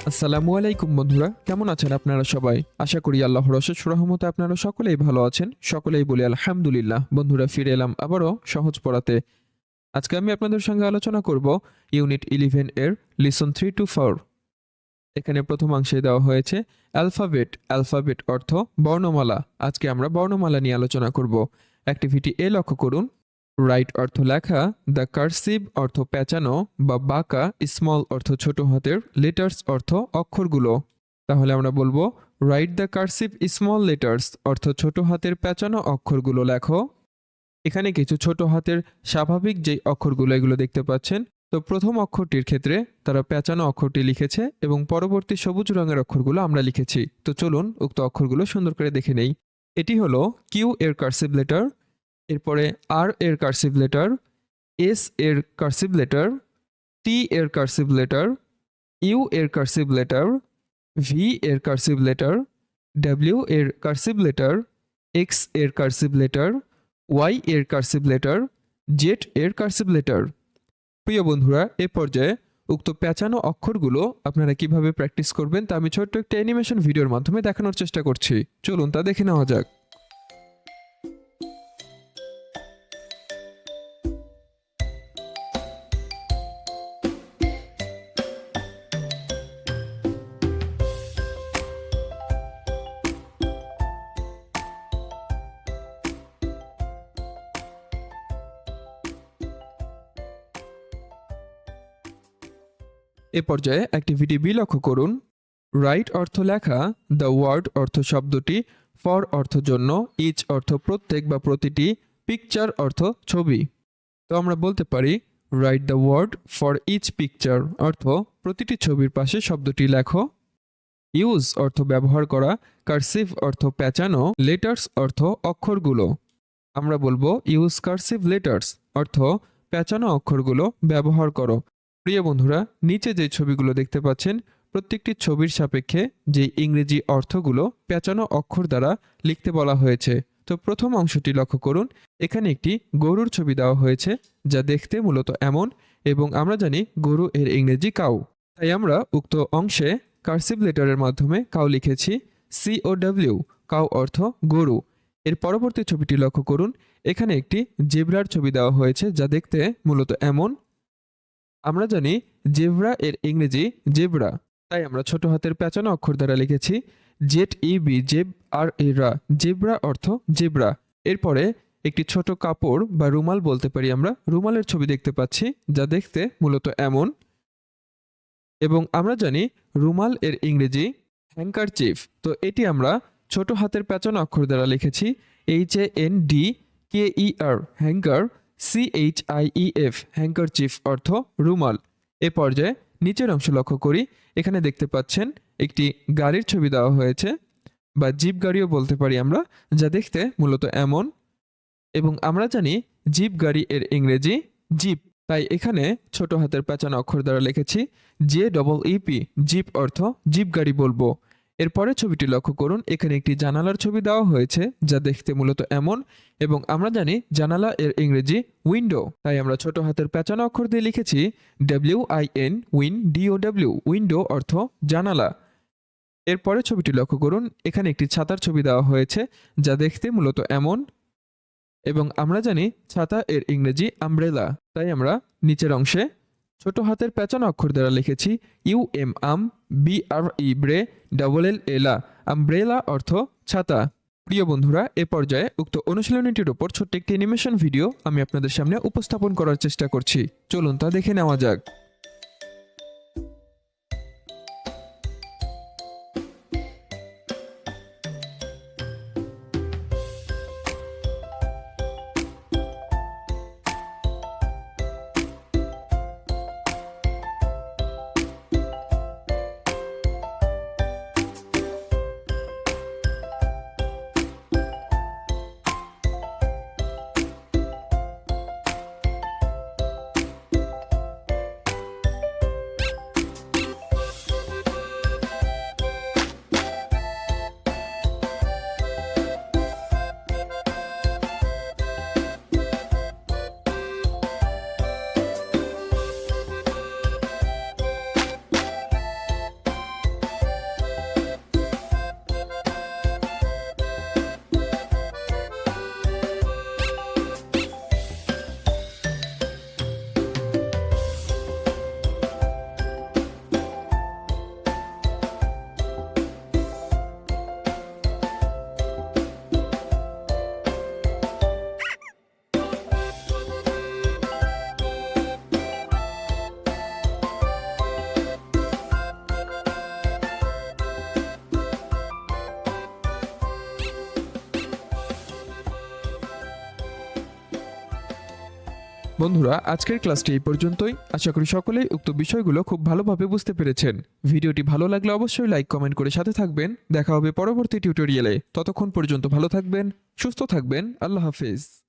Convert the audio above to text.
আসসালামু আলাইকুম বন্ধুরা, কেমন আছেন আপনারা সবাই? আশা করি আল্লাহর অশেষ রহমতে আপনারা সকলেই ভালো আছেন। সকলেই বলি আলহামদুলিল্লাহ। বন্ধুরা, ফিরে এলাম আবারও সহজ পড়াতে। আজকে আমি আপনাদের সঙ্গে আলোচনা করব ইউনিট 11 এর লিসন 3 to 4। এখানে প্রথম অংশে দেওয়া হয়েছে অ্যালফাবেট। অ্যালফাবেট অর্থ বর্ণমালা। আজকে আমরা বর্ণমালা নিয়ে আলোচনা করব। অ্যাক্টিভিটি এ লক্ষ্য করুন। রাইট অর্থ লেখা, দ্য কার্সিভ অর্থ পেঁচানো বা বাঁকা, স্মল অর্থ ছোট হাতের, লেটার্স অর্থ অক্ষরগুলো। তাহলে আমরা বলবো write the cursive small letters অর্থ ছোট হাতের পেঁচানো অক্ষরগুলো লেখো। এখানে কিছু ছোট হাতের স্বাভাবিক যে অক্ষরগুলো এগুলো দেখতে পাচ্ছেন। তো প্রথম অক্ষরটির ক্ষেত্রে তারা পেঁচানো অক্ষরটি লিখেছে এবং পরবর্তী সবুজ রঙের অক্ষরগুলো আমরা লিখেছি। তো চলুন উক্ত অক্ষরগুলো সুন্দর করে দেখে নেই। এটি হলো কিউ এর কার্সিভ লেটার, এরপরে আর এর কার্সিভ লেটার, এস এর কার্সিভ লেটার, টি এর কার্সিভ লেটার, ইউ এর কার্সিভ লেটার, ভি এর কার্সিভ লেটার, ডাব্লিউ এর কার্সিভ লেটার, এক্স এর কার্সিভ লেটার, ওয়াই এর কার্সিভ লেটার, জেড এর কার্সিভ লেটার। প্রিয় বন্ধুরা, এ পর্যায়ে উক্ত পেঁচানো অক্ষরগুলো আপনারা কিভাবে প্র্যাকটিস করবেন তা আমি ছোট্ট একটা অ্যানিমেশন ভিডিওর মাধ্যমে দেখানোর চেষ্টা করছি। চলুন তা দেখে নেওয়া যাক। এ পর্যায়ে অ্যাক্টিভিটি বি লক্ষ্য করুন। রাইট অর্থ লেখা, দ্য ওয়ার্ড অর্থ শব্দটি, ফর অর্থ জন্য, ইচ অর্থ প্রত্যেক বা প্রতিটি, পিকচার অর্থ ছবি। তো আমরা বলতে পারি right the word for each picture অর্থ প্রতিটি ছবির পাশে শব্দটি লেখো। ইউজ অর্থ ব্যবহার করা, কার্সিভ অর্থ পেঁচানো, লেটার্স অর্থ অক্ষরগুলো। আমরা বলবো ইউজ কার্সিভ লেটার্স অর্থ পেঁচানো অক্ষরগুলো ব্যবহার করো। প্রিয় বন্ধুরা, নিচে যে ছবিগুলো দেখতে পাচ্ছেন প্রত্যেকটি ছবির সাপেক্ষে যে ইংরেজি অর্থগুলো পেঁচানো অক্ষর দ্বারা লিখতে বলা হয়েছে। তো প্রথম অংশটি লক্ষ্য করুন। এখানে একটি গরুর ছবি দেওয়া হয়েছে যা দেখতে মূলত এমন, এবং আমরা জানি গরু এর ইংরেজি কাউ। তাই আমরা উক্ত অংশে কার্সিভ লেটারের মাধ্যমে কাউ লিখেছি, COW, কাউ অর্থ গরু। এর পরবর্তী ছবিটি লক্ষ্য করুন। এখানে একটি জেব্রার ছবি দেওয়া হয়েছে যা দেখতে মূলত এমন। আমরা জানি জেব্রা এর ইংরেজি জেব্রা, তাই আমরা ছোট হাতের পেঁচানো অক্ষর দ্বারা লিখেছি ZEB, জেব আর এ রা, জেব্রা অর্থ জেব্রা। এরপরে একটি ছোট কাপড় বা রুমাল বলতে পারি আমরা, রুমালের ছবি দেখতে পাচ্ছি যা দেখতে মূলত এমন, এবং আমরা জানি রুমাল এর ইংরেজি হ্যাঙ্কারচিফ। তো এটি আমরা ছোট হাতের পেঁচানো অক্ষর দ্বারা লিখেছি HANDKER, হ্যাঙ্কার, CHIEF, হ্যাঙ্কারচিফ অর্থ রুমাল। এ পর্যায়ে নিচের অংশ লক্ষ্য করি। এখানে দেখতে পাচ্ছেন একটি গাড়ির ছবি দেওয়া হয়েছে, বা জিপ গাড়িও বলতে পারি আমরা, যা দেখতে মূলত এমন, এবং আমরা জানি জিপ গাড়ি এর ইংরেজি জিপ। তাই এখানে ছোট হাতের পেঁচানো অক্ষর দ্বারা লিখেছি JEEP, জিপ অর্থ জিপ গাড়ি বলবো। এরপরে ছবিটি লক্ষ্য করুন। এখানে একটি জানালার ছবি দেওয়া হয়েছে যা দেখতে মূলত এমন, এবং আমরা জানি জানালা এর ইংরেজি উইন্ডো। তাই আমরা ছোট হাতের পেঁচানো অক্ষর দিয়ে লিখেছি WIN, DOW, উইন্ডো অর্থ জানালা। এরপরে ছবিটি লক্ষ্য করুন। এখানে একটি ছাতার ছবি দেওয়া হয়েছে যা দেখতে মূলত এমন, এবং আমরা জানি ছাতা এর ইংরেজি আমব্রেলা। তাই আমরা নিচের অংশে ছোট হাতের পেঁচানো অক্ষর দ্বারা লিখেছি UM, BRE, ব্রে, LL, এলা, আমব্রেলা অর্থ ছাতা। প্রিয় বন্ধুরা, এ পর্যায়ে উক্ত অনুশীলনীটির উপর ছোট্ট একটি অ্যানিমেশন ভিডিও আমি আপনাদের সামনে উপস্থাপন করার চেষ্টা করছি। চলুন তা দেখে নেওয়া যাক। বন্ধুরা, আজকের ক্লাসটি এই পর্যন্তই। আশা করি সকলেই উক্ত বিষয়গুলো খুব ভালোভাবে বুঝতে পেরেছেন। ভিডিওটি ভালো লাগলে অবশ্যই লাইক কমেন্ট করে সাথে থাকবেন। দেখা হবে পরবর্তী টিউটোরিয়ালে। ততক্ষণ পর্যন্ত ভালো থাকবেন, সুস্থ থাকবেন। আল্লাহ হাফেজ।